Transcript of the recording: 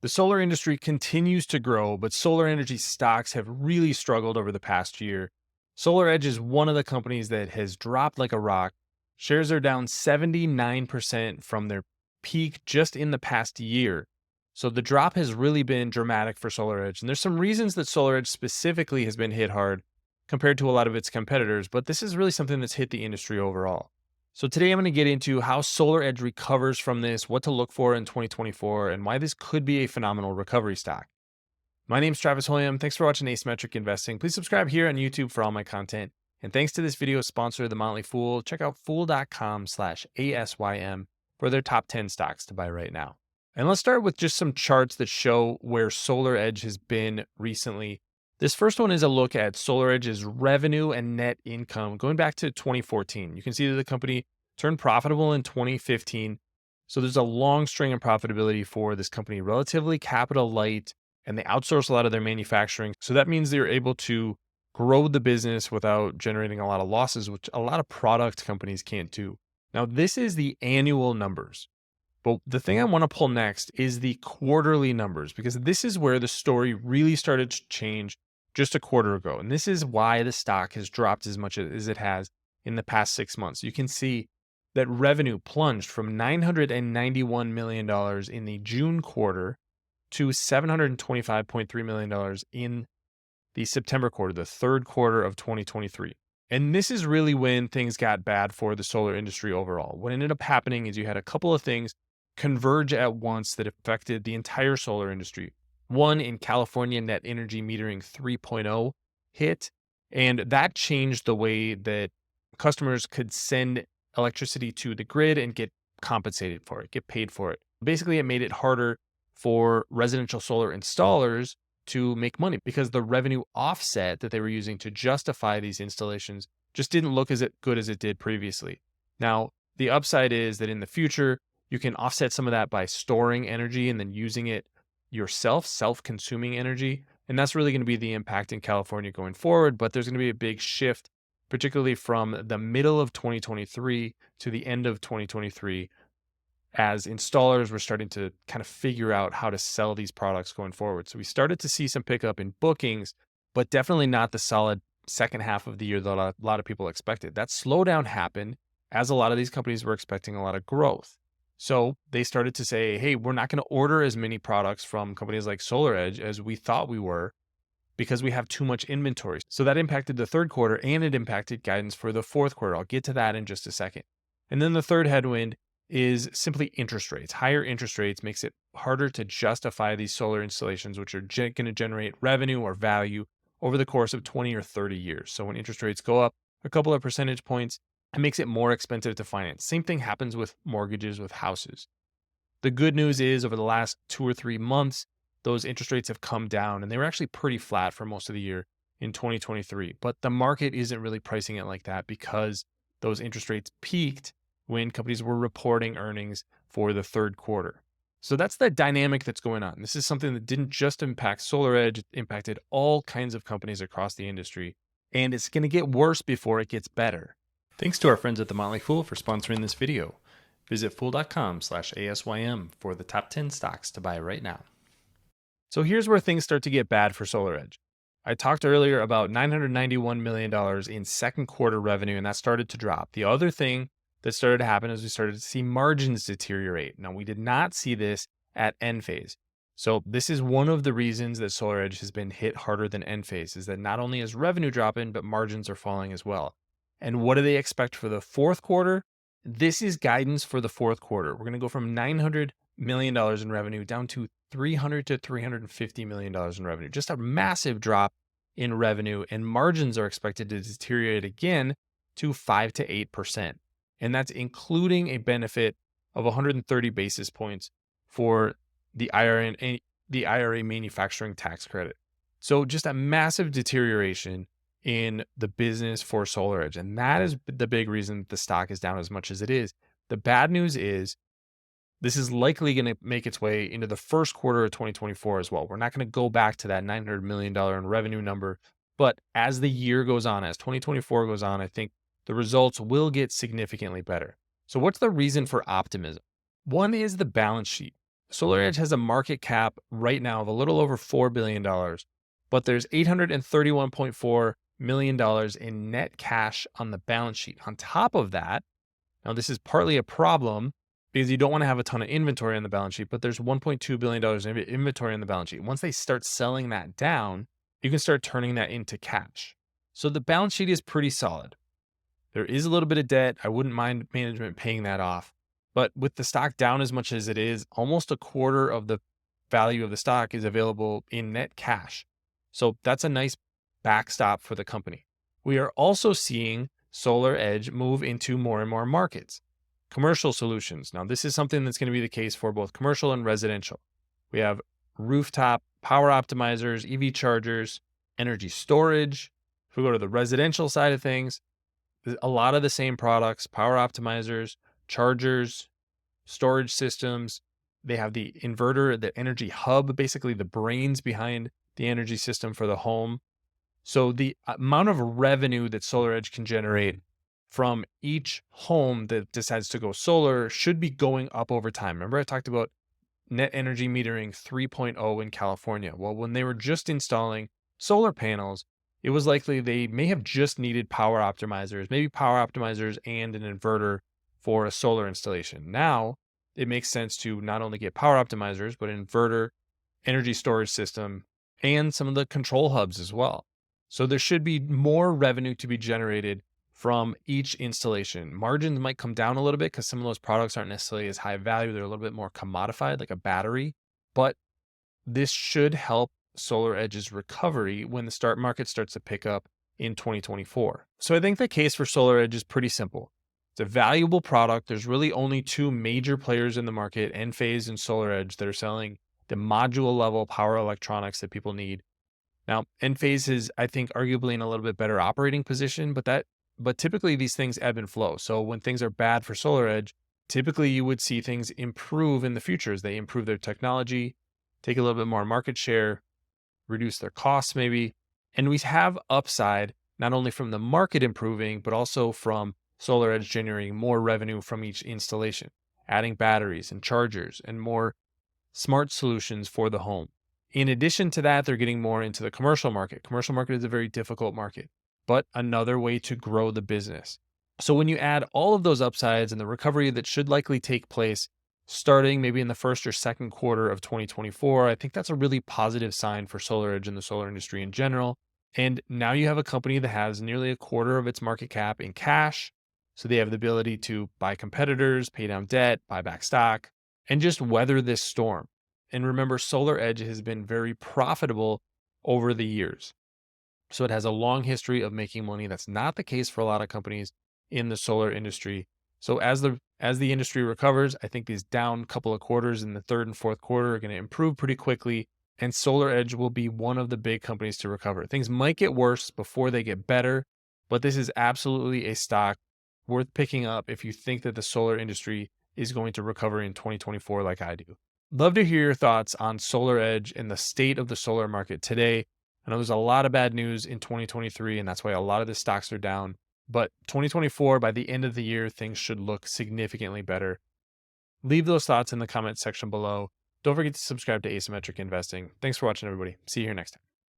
The solar industry continues to grow, but solar energy stocks have really struggled over the past year. SolarEdge is one of the companies that has dropped like a rock. Shares are down 79% from their peak just in the past year. So the drop has really been dramatic for SolarEdge. And there's some reasons that SolarEdge specifically has been hit hard compared to a lot of its competitors, but this is really something that's hit the industry overall. So today I'm going to get into how SolarEdge recovers from this, what to look for in 2024, and why this could be a phenomenal recovery stock. My name is Travis Hoium. Thanks for watching Asymmetric Investing. Please subscribe here on YouTube for all my content. And thanks to this video sponsor, The Motley Fool. Check out fool.com/ASYM for their top 10 stocks to buy right now. And let's start with just some charts that show where SolarEdge has been recently. This first one is a look at SolarEdge's revenue and net income going back to 2014. You can see that the company turned profitable in 2015. So there's a long string of profitability for this company, relatively capital light, and they outsource a lot of their manufacturing. So that means they're able to grow the business without generating a lot of losses, which a lot of product companies can't do. Now, this is the annual numbers. But the thing I want to pull next is the quarterly numbers, because this is where the story really started to change just a quarter ago. And this is why the stock has dropped as much as it has in the past 6 months. You can see that revenue plunged from $991 million in the June quarter to $725.3 million in the September quarter, the third quarter of 2023. And this is really when things got bad for the solar industry overall. What ended up happening is you had a couple of things converge at once that affected the entire solar industry. One, in California, net energy metering 3.0 hit, and that changed the way that customers could send electricity to the grid and get compensated for it, get paid for it. Basically, it made it harder for residential solar installers to make money because the revenue offset that they were using to justify these installations just didn't look as good as it did previously. Now, the upside is that in the future, you can offset some of that by storing energy and then using it yourself, self-consuming energy. And that's really going to be the impact in California going forward. But there's going to be a big shift, particularly from the middle of 2023 to the end of 2023, as installers were starting to kind of figure out how to sell these products going forward. So we started to see some pickup in bookings, but definitely not the solid second half of the year that a lot of people expected. That slowdown happened as a lot of these companies were expecting a lot of growth. So they started to say, hey, we're not going to order as many products from companies like SolarEdge as we thought we were because we have too much inventory. So that impacted the third quarter and it impacted guidance for the fourth quarter. I'll get to that in just a second. And then the third headwind is simply interest rates. Higher interest rates makes it harder to justify these solar installations, which are going to generate revenue or value over the course of 20 or 30 years. So when interest rates go up a couple of percentage points, it makes it more expensive to finance. Same thing happens with mortgages, with houses. The good news is over the last 2 or 3 months, those interest rates have come down and they were actually pretty flat for most of the year in 2023. But the market isn't really pricing it like that because those interest rates peaked when companies were reporting earnings for the third quarter. So that's the dynamic that's going on. This is something that didn't just impact SolarEdge, it impacted all kinds of companies across the industry. And it's going to get worse before it gets better. Thanks to our friends at The Motley Fool for sponsoring this video. Visit fool.com/ASYM for the top 10 stocks to buy right now. So here's where things start to get bad for SolarEdge. I talked earlier about $991 million in second quarter revenue, and that started to drop. The other thing that started to happen is we started to see margins deteriorate. Now, we did not see this at Enphase. So this is one of the reasons that SolarEdge has been hit harder than Enphase, is that not only is revenue dropping, but margins are falling as well. And what do they expect for the fourth quarter? This is guidance for the fourth quarter. We're going to go from $900 million in revenue down to $300 to $350 million in revenue. Just a massive drop in revenue, and margins are expected to deteriorate again to 5 to 8%. And that's including a benefit of 130 basis points for the IRA manufacturing tax credit. So just a massive deterioration in the business for SolarEdge. And that is the big reason the stock is down as much as it is. The bad news is this is likely going to make its way into the first quarter of 2024 as well. We're not going to go back to that $900 million in revenue number. But as the year goes on, as 2024 goes on, I think the results will get significantly better. So what's the reason for optimism? One is the balance sheet. SolarEdge has a market cap right now of a little over $4 billion, but there's $831.4 million in net cash on the balance sheet. On top of that, now this is partly a problem because you don't want to have a ton of inventory on the balance sheet, but there's $1.2 billion in inventory on the balance sheet. Once they start selling that down, you can start turning that into cash. So the balance sheet is pretty solid. There is a little bit of debt. I wouldn't mind management paying that off. But with the stock down as much as it is, almost a quarter of the value of the stock is available in net cash. So that's a nice backstop for the company. We are also seeing SolarEdge move into more and more markets. Commercial solutions. Now, this is something that's going to be the case for both commercial and residential. We have rooftop power optimizers, EV chargers, energy storage. If we go to the residential side of things, a lot of the same products, power optimizers, chargers, storage systems. They have the inverter, the energy hub, basically the brains behind the energy system for the home. So the amount of revenue that SolarEdge can generate from each home that decides to go solar should be going up over time. Remember I talked about net energy metering 3.0 in California. Well, when they were just installing solar panels, it was likely they may have just needed power optimizers, maybe power optimizers and an inverter for a solar installation. Now, it makes sense to not only get power optimizers, but an inverter, energy storage system, and some of the control hubs as well. So there should be more revenue to be generated from each installation. Margins might come down a little bit because some of those products aren't necessarily as high value. They're a little bit more commodified, like a battery, but this should help SolarEdge's recovery when the market starts to pick up in 2024. So I think the case for SolarEdge is pretty simple. It's a valuable product. There's really only two major players in the market, Enphase and SolarEdge, that are selling the module level power electronics that people need. Now, Enphase is, I think, arguably in a little bit better operating position, but typically these things ebb and flow. So when things are bad for SolarEdge, typically you would see things improve in the future as they improve their technology, take a little bit more market share, reduce their costs maybe. And we have upside not only from the market improving, but also from SolarEdge generating more revenue from each installation, adding batteries and chargers and more smart solutions for the home. In addition to that, they're getting more into the commercial market. Commercial market is a very difficult market, but another way to grow the business. So when you add all of those upsides and the recovery that should likely take place starting maybe in the first or second quarter of 2024, I think that's a really positive sign for SolarEdge and the solar industry in general. And now you have a company that has nearly a quarter of its market cap in cash. So they have the ability to buy competitors, pay down debt, buy back stock, and just weather this storm. And remember, SolarEdge has been very profitable over the years. So it has a long history of making money. That's not the case for a lot of companies in the solar industry. So as the industry recovers, I think these down couple of quarters in the third and fourth quarter are going to improve pretty quickly, and SolarEdge will be one of the big companies to recover. Things might get worse before they get better, but this is absolutely a stock worth picking up if you think that the solar industry is going to recover in 2024 like I do. Love to hear your thoughts on SolarEdge and the state of the solar market today. I know there's a lot of bad news in 2023, and that's why a lot of the stocks are down. But 2024, by the end of the year, things should look significantly better. Leave those thoughts in the comment section below. Don't forget to subscribe to Asymmetric Investing. Thanks for watching, everybody. See you here next time.